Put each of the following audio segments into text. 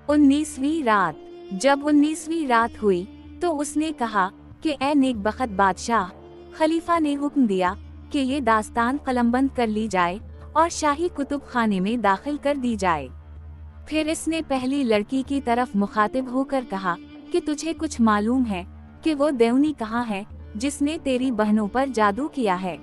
19वीं रात। जब 19वीं रात हुई तो उसने कहा कि ए नेकबख्त बादशाह, खलीफा ने हुक्म दिया कि ये दास्तान कलमबंद कर ली जाए और शाही कुतुब खाने में दाखिल कर दी जाए। फिर इसने पहली लड़की की तरफ मुखातिब होकर कहा कि तुझे कुछ मालूम है कि वो देवनी कहाँ है जिसने तेरी बहनों पर जादू किया है?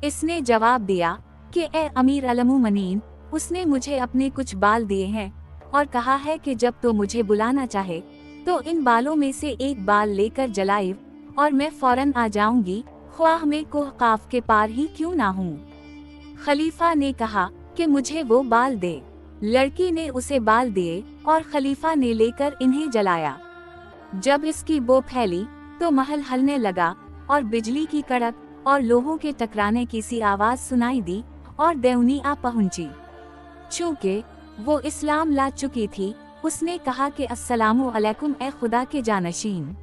इसने जवाब दिया कि ए अमीर अलमुमनीन, उसने मुझे अपने कुछ बाल दिए हैं और कहा है कि जब तो मुझे बुलाना चाहे तो इन बालों में से एक बाल लेकर जलाइब और मैं फौरन आ जाऊंगी, ख्वाह में कोह काफ के पार ही क्यों ना हूँ। खलीफा ने कहा कि मुझे वो बाल दे। लड़की ने उसे बाल दिए और खलीफा ने लेकर इन्हें जलाया। जब इसकी बो फैली तो महल हलने लगा और बिजली की कड़क और लोहों के टकराने की सी आवाज सुनाई दी और देवनी आ पहुंची। चूँकि वो इस्लाम ला चुकी थी, उसने कहा कि अस्सलामु अलैकुम ए खुदा के जानशीन।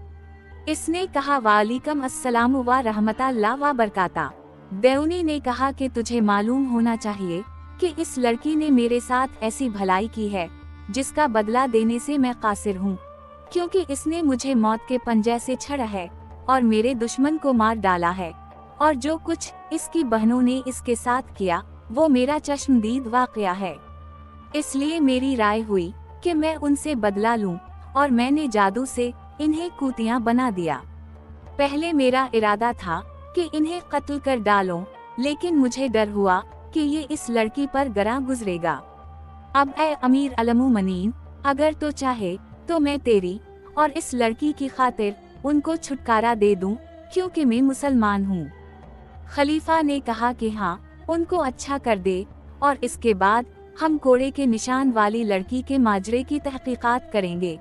इसने कहा वालेकुम अस्सलाम व रहमतुल्लाह व बरकाता। देवनी ने कहा कि तुझे मालूम होना चाहिए कि इस लड़की ने मेरे साथ ऐसी भलाई की है जिसका बदला देने से मैं कासिर हूँ, क्योंकि इसने मुझे मौत के पंजे से छड़ा है और मेरे दुश्मन को मार डाला है, और जो कुछ इसकी बहनों ने इसके साथ किया वो मेरा चश्मदीद वाक़या है। इसलिए मेरी राय हुई कि मैं उनसे बदला लूं और मैंने जादू से इन्हें कूतियां बना दिया। पहले मेरा इरादा था कि इन्हें कत्ल कर डालूं, लेकिन मुझे डर हुआ कि ये इस लड़की पर गरा गुजरेगा। अब ए अमीर अलमुमनीन, अगर तो चाहे तो मैं तेरी और इस लड़की की खातिर उनको छुटकारा दे दूं, क्योंकि मैं मुसलमान हूँ। खलीफा ने कहा कि हाँ, उनको अच्छा कर दे और इसके बाद हम कोड़े के निशान वाली लड़की के माजरे की तहकीकात करेंगे।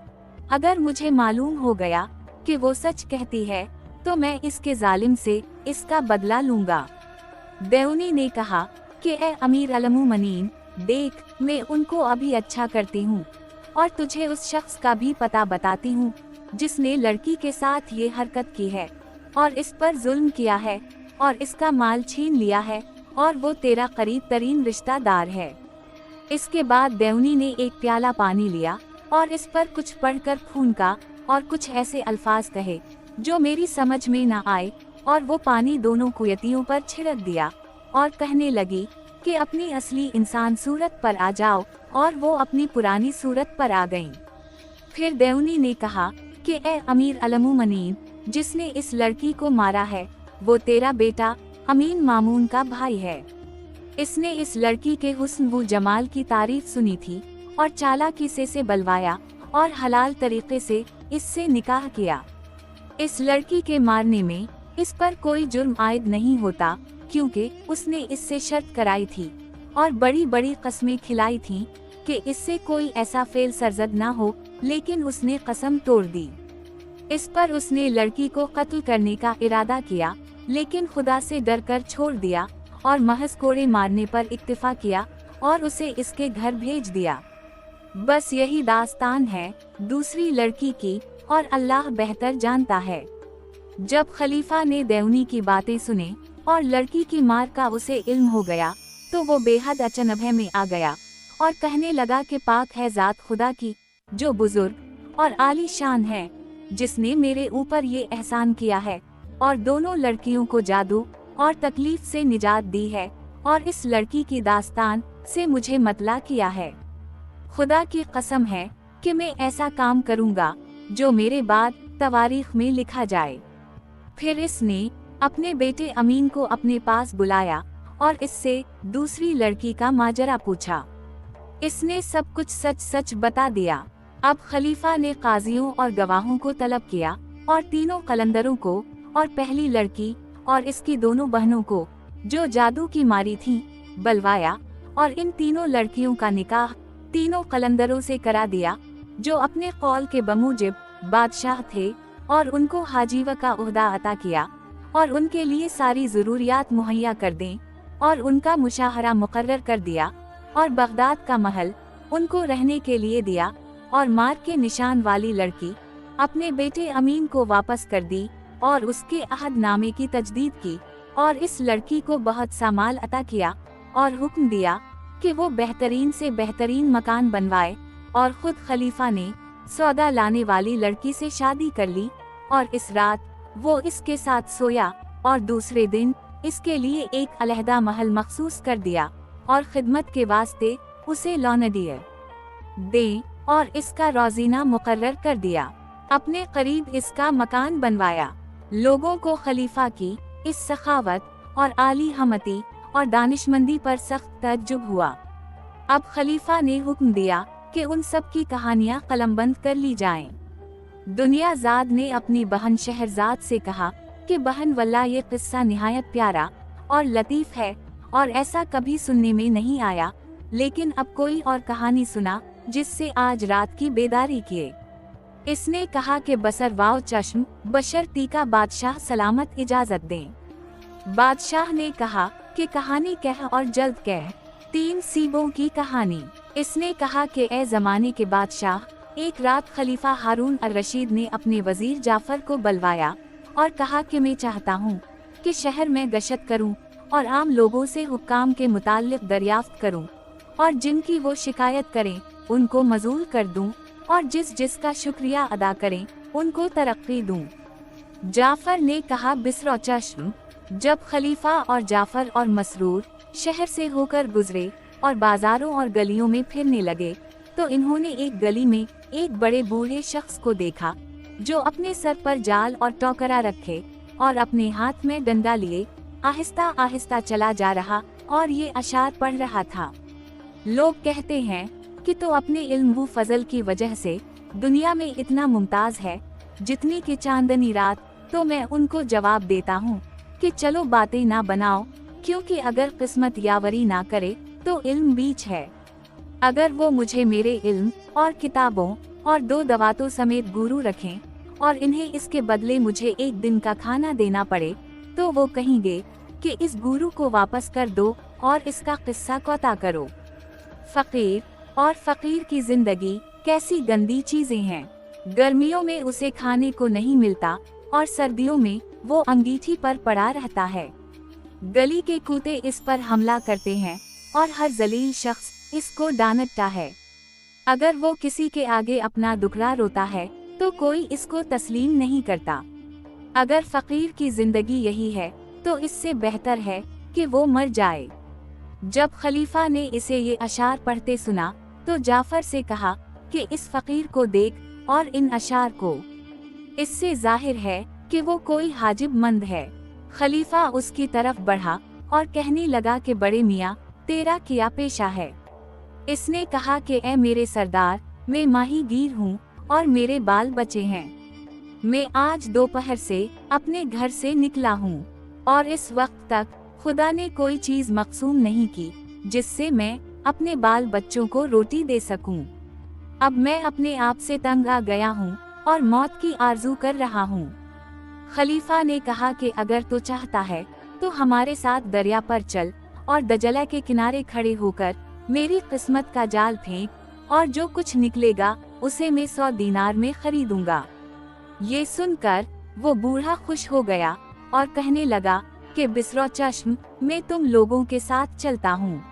अगर मुझे मालूम हो गया कि वो सच कहती है तो मैं इसके जालिम से इसका बदला लूंगा। देवनी ने कहा कि ए अमीर अलमुमनीन, देख, मैं उनको अभी अच्छा करती हूँ और तुझे उस शख्स का भी पता बताती हूँ जिसने लड़की के साथ ये हरकत की है और इस पर जुल्म किया है और इसका माल छीन लिया है, और वो तेरा करीब तरीन रिश्तेदार है। इसके बाद देवनी ने एक प्याला पानी लिया और इस पर कुछ पढ़कर फूंका और कुछ ऐसे अल्फाज कहे जो मेरी समझ में न आए, और वो पानी दोनों कुयतियों पर छिड़क दिया और कहने लगी कि अपनी असली इंसान सूरत पर आ जाओ, और वो अपनी पुरानी सूरत पर आ गईं। फिर देवनी ने कहा कि ए अमीर अलमुमनीन, जिसने इस लड़की को मारा है वो तेरा बेटा अमीन मामून का भाई है। इसने इस लड़की के हुस्न व जमाल की तारीफ सुनी थी और चालाकी से बलवाया और हलाल तरीके से इससे निकाह किया। इस लड़की के मारने में इस पर कोई जुर्म आयद नहीं होता, क्योंकि उसने इससे शर्त कराई थी और बड़ी बड़ी कस्में खिलाई थीं कि इससे कोई ऐसा फेल सरजद ना हो, लेकिन उसने कसम तोड़ दी। इस पर उसने लड़की को कत्ल करने का इरादा किया, लेकिन खुदा से डरकर छोड़ दिया और महज कोड़े मारने पर इक्तिफा किया और उसे इसके घर भेज दिया। बस यही दास्तान है दूसरी लड़की की, और अल्लाह बेहतर जानता है। जब खलीफा ने देवनी की बातें सुने और लड़की की मार का उसे इल्म हो गया तो वो बेहद अचनभे में आ गया और कहने लगा कि पाक है जात खुदा की, जो बुजुर्ग और आली शान है, जिसने मेरे ऊपर ये एहसान किया है और दोनों लड़कियों को जादू और तकलीफ से निजात दी है, और इस लड़की की दास्तान से मुझे मतला किया है। खुदा की कसम है कि मैं ऐसा काम करूंगा जो मेरे बाद तवारीख में लिखा जाए। फिर इसने अपने बेटे अमीन को अपने पास बुलाया और इससे दूसरी लड़की का माजरा पूछा। इसने सब कुछ सच सच बता दिया। अब खलीफा ने काजियों और गवाहों को तलब किया और तीनों कलंदरों को और पहली लड़की और इसकी दोनों बहनों को जो जादू की मारी थीं, बलवाया और इन तीनों लड़कियों का निकाह तीनों कलंदरों से करा दिया जो अपने कौल के बमूजिब बादशाह थे, और उनको हाजीवा का ओहदा अता किया और उनके लिए सारी ज़रूरियात मुहैया कर दें और उनका मुशाहरा मुकर्रर कर दिया और बगदाद का महल उनको रहने के लिए दिया, और मार के निशान वाली लड़की अपने बेटे अमीन को वापस कर दी और उसके अहदनामे की तजदीद की, और इस लड़की को बहुत सा माल अता किया और हुक्म दिया कि वो बेहतरीन से बेहतरीन मकान बनवाए और खुद खलीफा ने सौदा लाने वाली लड़की से शादी कर ली और इस रात वो इसके साथ सोया और दूसरे दिन इसके लिए एक अलहदा महल मखसूस कर दिया और खिदमत के वास्ते उसे लौनडियर दे और इसका रोजीना मुकर्रर कर दिया। अपने करीब इसका मकान बनवाया। लोगों को खलीफा की इस सखावत और आली हमती और दानिशमंदी पर सख्त तअज्जुब हुआ। अब खलीफा ने हुक्म दिया कि उन सब की कहानियां कलमबंद कर ली जाएं। दुनियाज़ाद ने अपनी बहन शहरजाद से कहा कि बहन वल्ला ये किस्सा निहायत प्यारा और लतीफ़ है और ऐसा कभी सुनने में नहीं आया, लेकिन अब कोई और कहानी सुना जिससे आज रात की बेदारी किए। इसने कहा कि बसर वाव चश्म बशर तीका बादशाह सलामत इजाजत दें। बादशाह ने कहा कि कहानी कह और जल्द कह। 3 सीबों की कहानी। इसने कहा कि ए ज़माने के बादशाह, एक रात खलीफा हारून अर रशीद ने अपने वजीर जाफर को बुलवाया और कहा कि मैं चाहता हूँ कि शहर में गश्त करूँ और आम लोगों से हुक्काम के मुताल्लिक दरियाफ्त करूँ और जिनकी वो शिकायत करें उनको मजूल कर दूँ और जिसका शुक्रिया अदा करें उनको तरक्की दूँ। जाफर ने कहा बिसरो चश्म। जब खलीफा और जाफर और मसरूर शहर से होकर गुजरे और बाजारों और गलियों में फिरने लगे तो इन्होंने एक गली में एक बड़े बूढ़े शख्स को देखा जो अपने सर पर जाल और टोकरा रखे और अपने हाथ में डंडा लिए आहिस्ता आहिस्ता चला जा रहा और ये अशार पढ़ रहा था। लोग कहते हैं कि तो अपने इल्म व फजल की वजह से दुनिया में इतना मुमताज है जितनी कि चांदनी रात। तो मैं उनको जवाब देता हूँ कि चलो बातें ना बनाओ, क्योंकि अगर किस्मत यावरी ना करे तो इल्म बीच है। अगर वो मुझे मेरे इल्म और किताबों और 2 दवातों समेत गुरु रखें और इन्हें इसके बदले मुझे एक दिन का खाना देना पड़े तो वो कहेंगे कि इस गुरु को वापस कर दो और इसका किस्सा कोता करो। फकीर और फकीर की जिंदगी कैसी गंदी चीजें हैं। गर्मियों में उसे खाने को नहीं मिलता और सर्दियों में वो अंगीठी पर पड़ा रहता है। गली के कुत्ते इस पर हमला करते हैं और हर जलील शख्स इसको डांटता है। अगर वो किसी के आगे अपना दुखड़ा रोता है तो कोई इसको तस्लीम नहीं करता। अगर फकीर की जिंदगी यही है तो इससे बेहतर है कि वो मर जाए। जब खलीफा ने इसे ये अशार पढ़ते सुना तो जाफर से कहा कि इस फकीर को देख और इन अशार को, इससे जाहिर है कि वो कोई हाजिब मंद है। खलीफा उसकी तरफ बढ़ा और कहने लगा कि बड़े मियाँ, तेरा क्या पेशा है। इसने कहा कि ए मेरे सरदार, मैं माही गीर हूँ और मेरे बाल बचे हैं। मैं आज दोपहर से अपने घर से निकला हूँ और इस वक्त तक खुदा ने कोई चीज मकसूम नहीं की जिससे मैं अपने बाल बच्चों को रोटी दे सकूं। अब मैं अपने आप से तंग आ गया हूँ और मौत की आरजू कर रहा हूँ। खलीफा ने कहा कि अगर तो चाहता है तो हमारे साथ दरिया पर चल और दजला के किनारे खड़े होकर मेरी किस्मत का जाल फेंक और जो कुछ निकलेगा उसे मैं 100 दीनार में खरीदूंगा। ये सुनकर वो बूढ़ा खुश हो गया और कहने लगा कि बिसरो चश्म, मैं तुम लोगों के साथ चलता हूँ।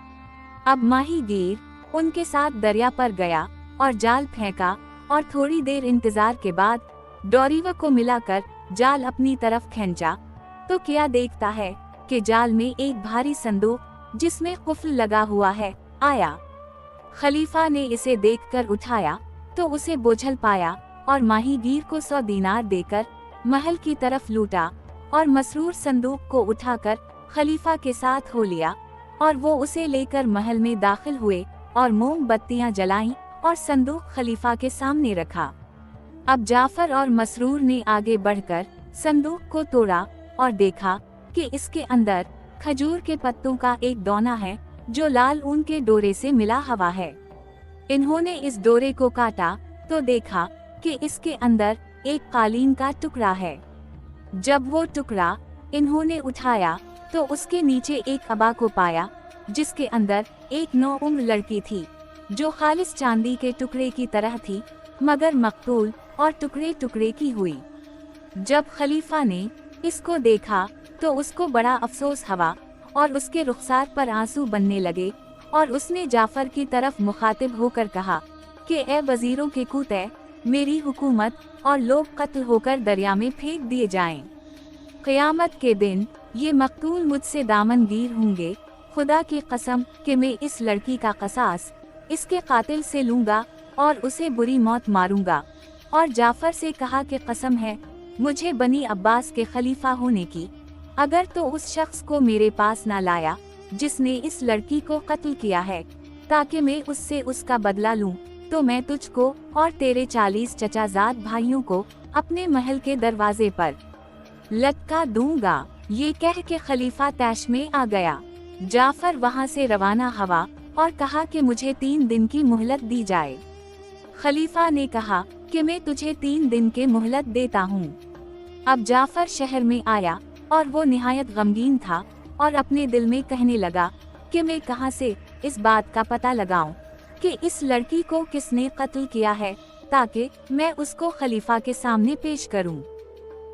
अब माहीगीर उनके साथ दरिया पर गया और जाल फेंका और थोड़ी देर इंतजार के बाद डोरीवा को मिलाकर जाल अपनी तरफ खींचा तो क्या देखता है कि जाल में एक भारी संदूक जिसमें कुफ्ल लगा हुआ है आया। खलीफा ने इसे देखकर उठाया तो उसे बोझल पाया और माहीगीर को 100 दीनार देकर महल की तरफ लूटा और मसरूर संदूक को उठाकर खलीफा के साथ हो लिया और वो उसे लेकर महल में दाखिल हुए और मोमबत्तियां जलाईं और संदूक खलीफा के सामने रखा। अब जाफर और मसरूर ने आगे बढ़कर संदूक को तोड़ा और देखा कि इसके अंदर खजूर के पत्तों का एक दोना है जो लाल ऊन के डोरे से मिला हुआ है। इन्होंने इस डोरे को काटा तो देखा कि इसके अंदर एक कालीन का टुकड़ा है। जब वो टुकड़ा इन्होंने उठाया तो उसके नीचे एक अबा को पाया जिसके अंदर एक 9 उम्र लड़की थी जो खालिस चांदी के टुकड़े की तरह थी मगर मकतूल और टुकड़े टुकड़े की हुई। जब खलीफा ने इसको देखा तो उसको बड़ा अफसोस हुआ और उसके रुखसार पर आंसू बनने लगे और उसने जाफर की तरफ मुखातिब होकर कहा कि ए वजीरों के कुत्ते, मेरी हुकूमत और लोग कत्ल होकर दरिया में फेंक दिए जाएं। क़यामत के दिन ये मकतूल मुझसे दामनगीर होंगे। खुदा की कसम कि मैं इस लड़की का क़सास इसके कातिल से लूँगा और उसे बुरी मौत मारूंगा। और जाफ़र से कहा कि कसम है मुझे बनी अब्बास के खलीफा होने की, अगर तो उस शख्स को मेरे पास ना लाया जिसने इस लड़की को कत्ल किया है, ताकि मैं उससे उसका बदला लूं, तो मैं तुझको और तेरे 40 चचाजाद भाइयों को अपने महल के दरवाजे पर लटका दूंगा। ये कह के खलीफा तैश में आ गया। जाफर वहां से रवाना हुआ और कहा कि मुझे 3 दिन की मोहलत दी जाए। खलीफा ने कहा कि मैं तुझे 3 दिन के मोहलत देता हूँ। अब जाफर शहर में आया और वो निहायत गमगीन था और अपने दिल में कहने लगा कि मैं कहाँ से इस बात का पता लगाऊं कि इस लड़की को किसने कत्ल किया है, ताकि मैं उसको खलीफा के सामने पेश करूं।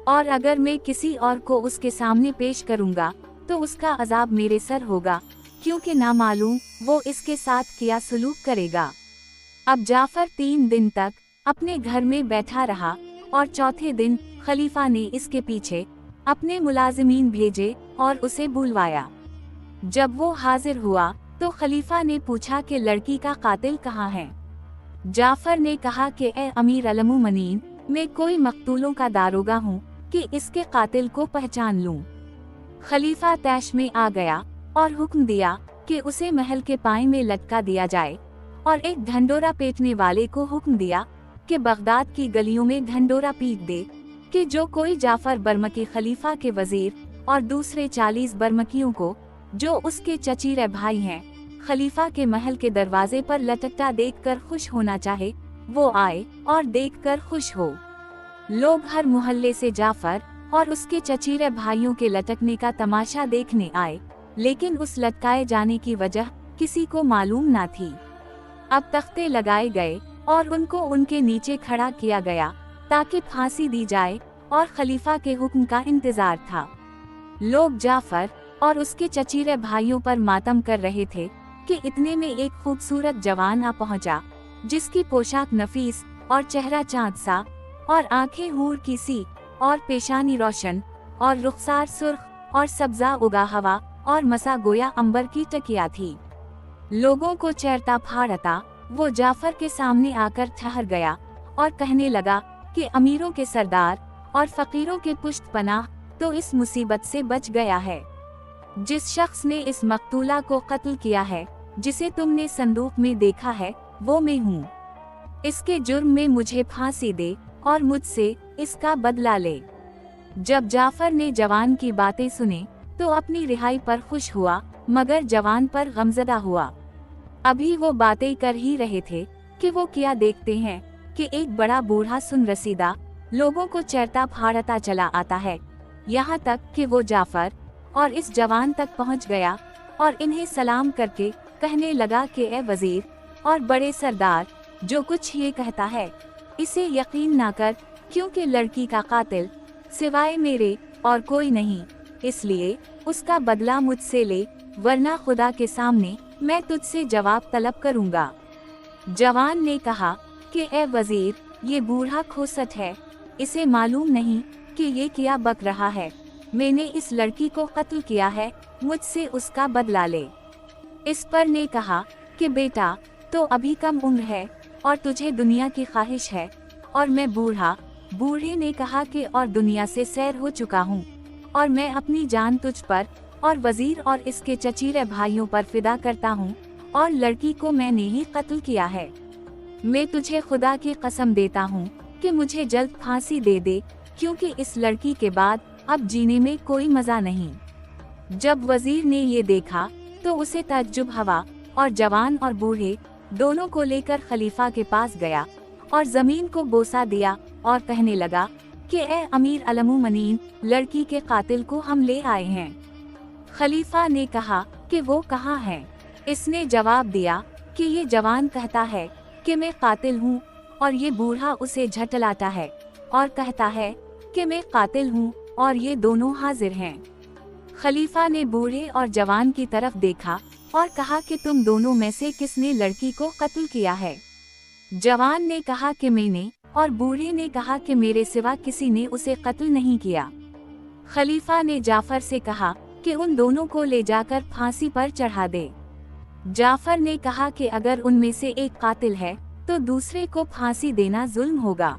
और अगर मैं किसी और को उसके सामने पेश करूंगा तो उसका अजाब मेरे सर होगा, क्योंकि ना मालूम वो इसके साथ क्या सलूक करेगा। अब जाफर 3 दिन तक अपने घर में बैठा रहा और चौथे दिन खलीफा ने इसके पीछे अपने मुलाजिमीन भेजे और उसे बुलवाया। जब वो हाजिर हुआ तो खलीफा ने पूछा कि लड़की का कातिल कहाँ है। जाफर ने कहा कि ए अमीर अल-मुमनीन, मैं कोई मकतूलों का दारोगा हूँ कि इसके कातिल को पहचान लूं। खलीफा तैश में आ गया और हुक्म दिया कि उसे महल के पाए में लटका दिया जाए, और एक ढंडोरा पीटने वाले को हुक्म दिया कि बगदाद की गलियों में ढंडोरा पीट दे कि जो कोई जाफर बरमकी खलीफा के वजीर और दूसरे 40 बरमकियों को जो उसके चचीरे भाई हैं खलीफा के महल के दरवाजे पर लटकता देखकर खुश होना चाहे, वो आए और देखकर खुश हो। लोग हर मोहल्ले से जाफर और उसके चचीरे भाइयों के लटकने का तमाशा देखने आए, लेकिन उस लटकाए जाने की वजह किसी को मालूम ना थी। अब तख्ते लगाए गए और उनको उनके नीचे खड़ा किया गया ताकि फांसी दी जाए, और खलीफा के हुक्म का इंतजार था। लोग जाफर और उसके चचीरे भाइयों पर मातम कर रहे थे कि इतने में एक खूबसूरत जवान आ पहुंचा, जिसकी पोशाक नफीस और चेहरा चाँद सा और आंखें हूर की सी और पेशानी रोशन और रुखसार सुर्ख और सब्जा उगा हवा और मसा गोया अंबर की टकिया थी। लोगों को चेरता फाड़ता वो जाफर के सामने आकर ठहर गया और कहने लगा कि अमीरों के सरदार और फकीरों के पुश्त पनाह तो इस मुसीबत से बच गया है। जिस शख्स ने इस मकतूला को कत्ल किया है, जिसे तुमने संदूक में देखा है, वो मैं हूँ। इसके जुर्म में मुझे फांसी दे और मुझसे इसका बदला ले। जब जाफर ने जवान की बातें सुने तो अपनी रिहाई पर खुश हुआ, मगर जवान पर गमज़दा हुआ। अभी वो बातें कर ही रहे थे कि वो क्या देखते हैं कि एक बड़ा बूढ़ा सुन रसीदा लोगों को चेरता फाड़ता चला आता है, यहाँ तक कि वो जाफर और इस जवान तक पहुँच गया और इन्हें सलाम करके कहने लगा कि ए वजीर और बड़े सरदार, जो कुछ ये कहता है इसे यकीन ना कर, क्योंकि लड़की का कातिल सिवाय मेरे और कोई नहीं, इसलिए उसका बदला मुझसे ले, वरना खुदा के सामने मैं तुझसे जवाब तलब करूंगा। जवान ने कहा कि ए वजीर, ये बूढ़ा खोसट है, इसे मालूम नहीं कि ये क्या बक रहा है। मैंने इस लड़की को कत्ल किया है, मुझसे उसका बदला ले। इस पर ने कहा कि बेटा, तो अभी कम उम्र है और तुझे दुनिया की ख्वाहिश है, और मैं बूढ़ा। बूढ़े ने कहा कि और दुनिया से सैर हो चुका हूँ, और मैं अपनी जान तुझ पर और वजीर और इसके चचीरे भाइयों पर फिदा करता हूँ, और लड़की को मैंने ही कत्ल किया है। मैं तुझे खुदा की कसम देता हूँ कि मुझे जल्द फांसी दे दे, क्योंकि इस लड़की के बाद अब जीने में कोई मजा नहीं। जब वजीर ने ये देखा तो उसे ताज्जुब हुआ, और जवान और बूढ़े दोनों को लेकर खलीफा के पास गया और जमीन को बोसा दिया और कहने लगा कि ए अमीर अल-मुमनीन, लड़की के कातिल को हम ले आए हैं। खलीफा ने कहा कि वो कहाँ है। इसने जवाब दिया कि ये जवान कहता है कि मैं कातिल हूँ, और ये बूढ़ा उसे झटलाता है और कहता है कि मैं कातिल हूँ, और ये दोनों हाजिर हैं। खलीफा ने बूढ़े और जवान की तरफ देखा और कहा कि तुम दोनों में से किसने लड़की को कत्ल किया है। जवान ने कहा कि मैंने, और बूढ़े ने कहा कि मेरे सिवा किसी ने उसे कत्ल नहीं किया। खलीफा ने जाफर से कहा कि उन दोनों को ले जाकर फांसी पर चढ़ा दे। जाफर ने कहा कि अगर उनमें से एक कातिल है तो दूसरे को फांसी देना जुल्म होगा।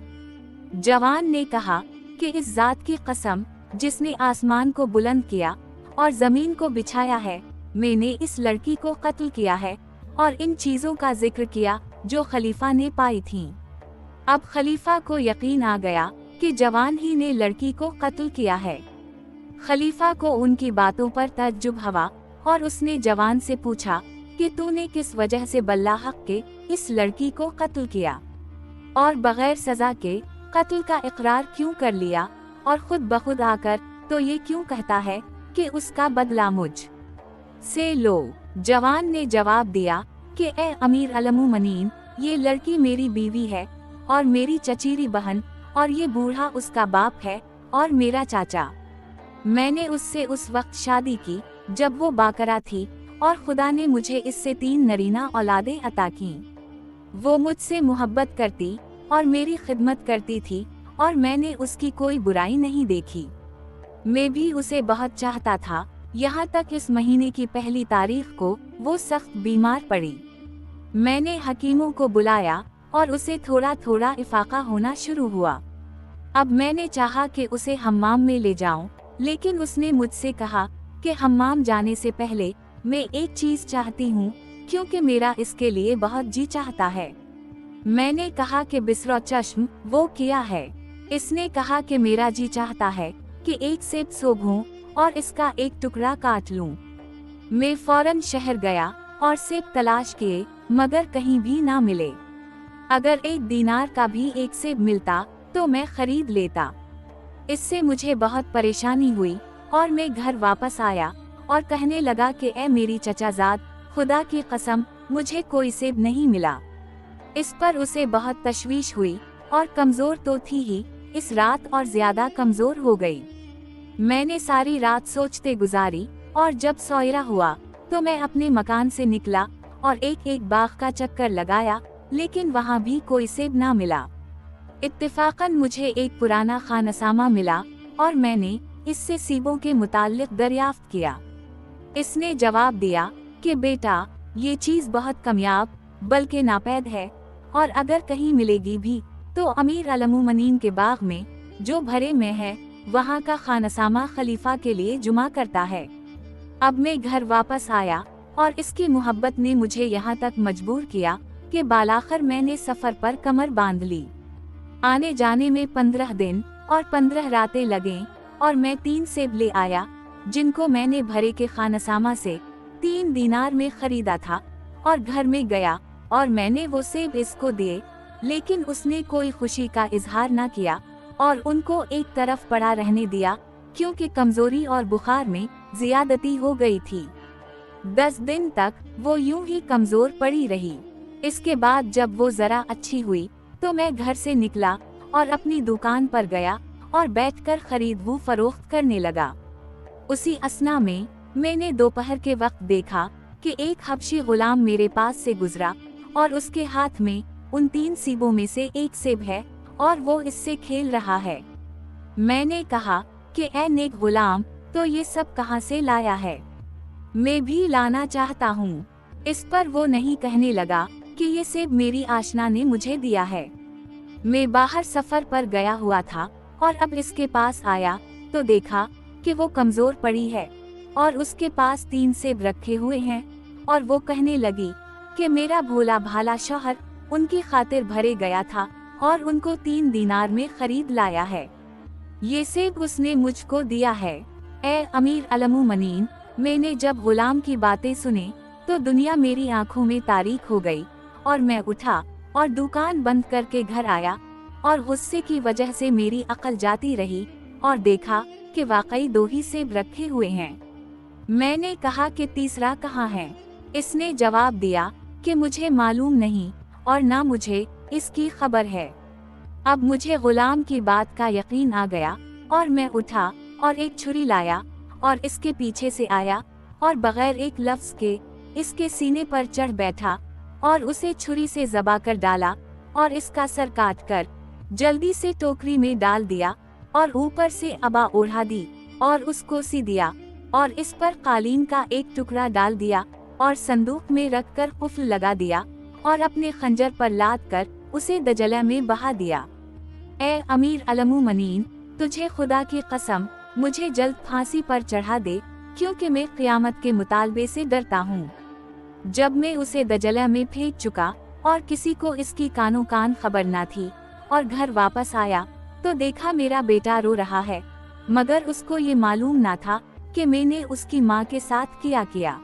जवान ने कहा कि इस जात की कसम जिसने आसमान को बुलंद किया और जमीन को बिछाया है, मैंने इस लड़की को कत्ल किया है और इन चीजों का जिक्र किया जो खलीफा ने पाई थीं। अब खलीफा को यकीन आ गया कि जवान ही ने लड़की को कत्ल किया है। खलीफा को उनकी बातों पर तज्जुब हुआ और उसने जवान से पूछा कि तूने किस वजह से बल्लाहक के इस लड़की को कत्ल किया और बगैर सजा के कत्ल का इकरार क्यों कर लिया, और खुद बखुद आकर तो ये क्यों कहता है कि उसका बदला मुझ से लो। जवान ने जवाब दिया कि ए अमीर अलमुमनीन, ये लड़की मेरी बीवी है और मेरी चचेरी बहन, और ये बूढ़ा उसका बाप है और मेरा चाचा। मैंने उससे उस वक्त शादी की जब वो बाकरा थी और खुदा ने मुझे इससे 3 नरीना औलादें अता की। वो मुझसे मोहब्बत करती और मेरी खिदमत करती थी और मैंने उसकी कोई बुराई नहीं देखी। मैं भी उसे बहुत चाहता था, यहाँ तक इस महीने की पहली तारीख को वो सख्त बीमार पड़ी। मैंने हकीमों को बुलाया और उसे थोड़ा थोड़ा इफाका होना शुरू हुआ। अब मैंने चाहा कि उसे हम्माम में ले जाऊं, लेकिन उसने मुझसे कहा कि हम्माम जाने से पहले मैं एक चीज चाहती हूँ, क्योंकि मेरा इसके लिए बहुत जी चाहता है। मैंने कहा कि बिसरो चश्म वो किया है। इसने कहा कि मेरा जी चाहता है कि एक सेब सोभूं और इसका एक टुकड़ा काट लूं। मैं फौरन शहर गया और सेब तलाश किए, मगर कहीं भी ना मिले। अगर 1 दीनार का भी एक सेब मिलता तो मैं खरीद लेता। इससे मुझे बहुत परेशानी हुई और मैं घर वापस आया और कहने लगा कि ए मेरी चचाजाद, खुदा की कसम मुझे कोई सेब नहीं मिला। इस पर उसे बहुत तशवीश हुई और कमजोर तो थी ही, इस रात और ज्यादा कमजोर हो गई। मैंने सारी रात सोचते गुजारी और जब सवेरा हुआ तो मैं अपने मकान से निकला और एक एक बाग का चक्कर लगाया, लेकिन वहाँ भी कोई सेब ना मिला। इत्तेफाकन मुझे एक पुराना खानसामा मिला और मैंने इससे सेबों के मुताल्लिक दरियाफ्त किया। इसने जवाब दिया कि बेटा, ये चीज बहुत कमयाब बल्कि नापैद है, और अगर कहीं मिलेगी भी तो अमीर अलमुमनीन के बाग में जो भरे में है, वहाँ का खानसामा खलीफा के लिए जुमा करता है। अब मैं घर वापस आया और इसकी मोहब्बत ने मुझे यहाँ तक मजबूर किया कि बालाखर मैंने सफर पर कमर बांध ली। आने जाने में 15 दिन और 15 रातें लगे और मैं 3 सेब ले आया, जिनको मैंने भरे के खानसामा से 3 दीनार में खरीदा था, और घर में गया और मैंने वो सेब इसको दिए, लेकिन उसने कोई खुशी का इजहार न किया और उनको एक तरफ पड़ा रहने दिया, क्योंकि कमजोरी और बुखार में ज्यादती हो गई थी। 10 दिन तक वो यूं ही कमजोर पड़ी रही। इसके बाद जब वो जरा अच्छी हुई तो मैं घर से निकला और अपनी दुकान पर गया और बैठकर खरीद व फरोख्त करने लगा। उसी असना में मैंने दोपहर के वक्त देखा कि एक हबशी गुलाम मेरे पास से गुजरा और उसके हाथ में उन 3 सेबों में से एक सेब है और वो इससे खेल रहा है। मैंने कहा कि ए नेक गुलाम, तो ये सब कहाँ से लाया है? मैं भी लाना चाहता हूँ। इस पर वो नहीं कहने लगा कि ये सेब मेरी आशना ने मुझे दिया है। मैं बाहर सफर पर गया हुआ था और अब इसके पास आया तो देखा कि वो कमजोर पड़ी है और उसके पास 3 सेब रखे हुए हैं, और वो कहने लगी कि मेरा भोला भाला शौहर उनकी खातिर भरे गया था और उनको 3 दीनार में खरीद लाया है। ये सेब उसने मुझको दिया है। ए अमीर अलमुमनीन, मैंने जब गुलाम की बातें सुने तो दुनिया मेरी आंखों में तारीक हो गई और मैं उठा और दुकान बंद करके घर आया, और गुस्से की वजह से मेरी अक्ल जाती रही और देखा कि वाकई 2 ही सेब रखे हुए हैं। मैंने कहा कि तीसरा कहाँ है? इसने जवाब दिया कि मुझे मालूम नहीं और ना मुझे इसकी खबर है। अब मुझे गुलाम की बात का यकीन आ गया और मैं उठा और एक छुरी लाया और इसके पीछे से आया और बगैर एक लफ्ज के इसके सीने पर चढ़ बैठा और उसे छुरी से ज़बा कर डाला और इसका सर काटकर जल्दी से टोकरी में डाल दिया और ऊपर से अबा ओढ़ा दी और उसको सी दिया और इस पर कालीन का एक टुकड़ा डाल दिया और संदूक में रखकर कुफ्ल लगा दिया और अपने खंजर पर लाद कर उसे दजला में बहा दिया। ए अमीर अलमुमनीन, तुझे खुदा की कसम मुझे जल्द फांसी पर चढ़ा दे, क्योंकि मैं क़यामत के मुतालबे से डरता हूँ। जब मैं उसे दजला में फेंक चुका और किसी को इसकी कानो कान खबर न थी और घर वापस आया तो देखा मेरा बेटा रो रहा है, मगर उसको ये मालूम ना था कि मैंने उसकी माँ के साथ किया।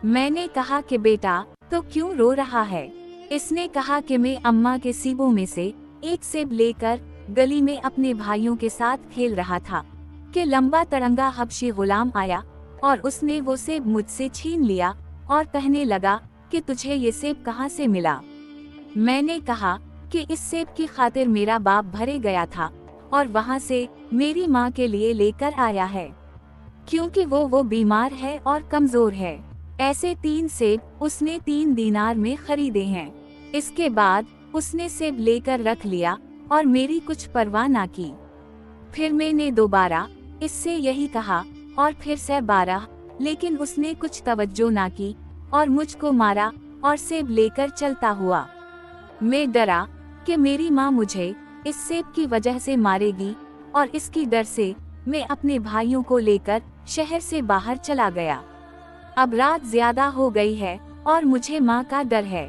मैंने कहा कि बेटा तो क्यों रो रहा है? इसने कहा कि मैं अम्मा के सीबों में से एक सेब लेकर गली में अपने भाइयों के साथ खेल रहा था कि लंबा तरंगा हबशी गुलाम आया और उसने वो सेब मुझसे छीन लिया और कहने लगा कि तुझे ये सेब कहाँ से मिला? मैंने कहा कि इस सेब की खातिर मेरा बाप भरे गया था और वहाँ से मेरी माँ के लिए लेकर आया है, क्योंकि वो बीमार है और कमजोर है। ऐसे 3 सेब उसने 3 दीनार में खरीदे हैं। इसके बाद उसने सेब लेकर रख लिया और मेरी कुछ परवाह ना की। फिर मैंने दोबारा इससे यही कहा और फिर से 12, लेकिन उसने कुछ तवज्जो ना की और मुझको मारा और सेब लेकर चलता हुआ। मैं डरा कि मेरी माँ मुझे इस सेब की वजह से मारेगी और इसकी डर से मैं अपने भाइयों को लेकर शहर से बाहर चला गया। अब रात ज्यादा हो गई है और मुझे माँ का डर है।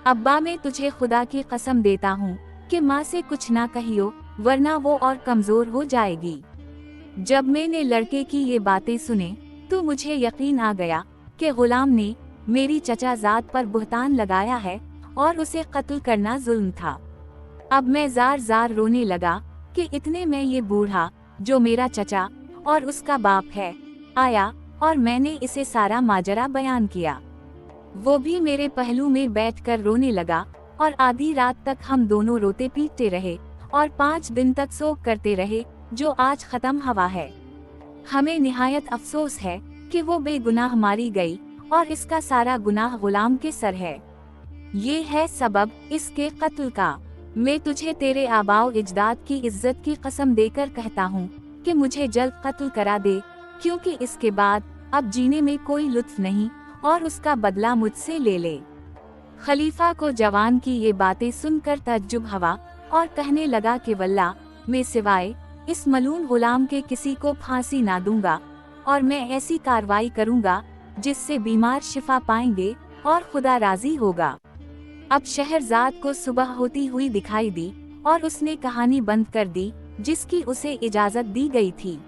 अब्बा, मैं तुझे खुदा की कसम देता हूँ कि माँ से कुछ ना कहियो, वरना वो और कमजोर हो जाएगी। जब मैंने लड़के की ये बातें सुने तो मुझे यकीन आ गया कि गुलाम ने मेरी चचाजाद पर बुहतान लगाया है और उसे कत्ल करना जुल्म था। अब मैं जार जार रोने लगा कि इतने में ये बूढ़ा, जो मेरा चचा और उसका बाप है, आया और मैंने इसे सारा माजरा बयान किया। वो भी मेरे पहलू में बैठकर रोने लगा और आधी रात तक हम दोनों रोते पीटते रहे और 5 दिन तक शोक करते रहे, जो आज खत्म हुआ है। हमें निहायत अफसोस है कि वो बेगुनाह मारी गई और इसका सारा गुनाह गुलाम के सर है। ये है सबब इसके कत्ल का। मैं तुझे तेरे आबाओ इजदाद की इज्जत की कसम देकर कहता हूँ कि मुझे जल्द कत्ल करा दे, क्योंकि इसके बाद अब जीने में कोई लुत्फ नहीं और उसका बदला मुझसे ले ले। खलीफा को जवान की ये बातें सुनकर तज्जुब हुआ और कहने लगा कि वल्लाह, मैं सिवाय इस मलून गुलाम के किसी को फांसी ना दूंगा और मैं ऐसी कार्रवाई करूंगा जिससे बीमार शिफा पाएंगे और खुदा राजी होगा। अब शहरजाद को सुबह होती हुई दिखाई दी और उसने कहानी बंद कर दी जिसकी उसे इजाजत दी गई थी।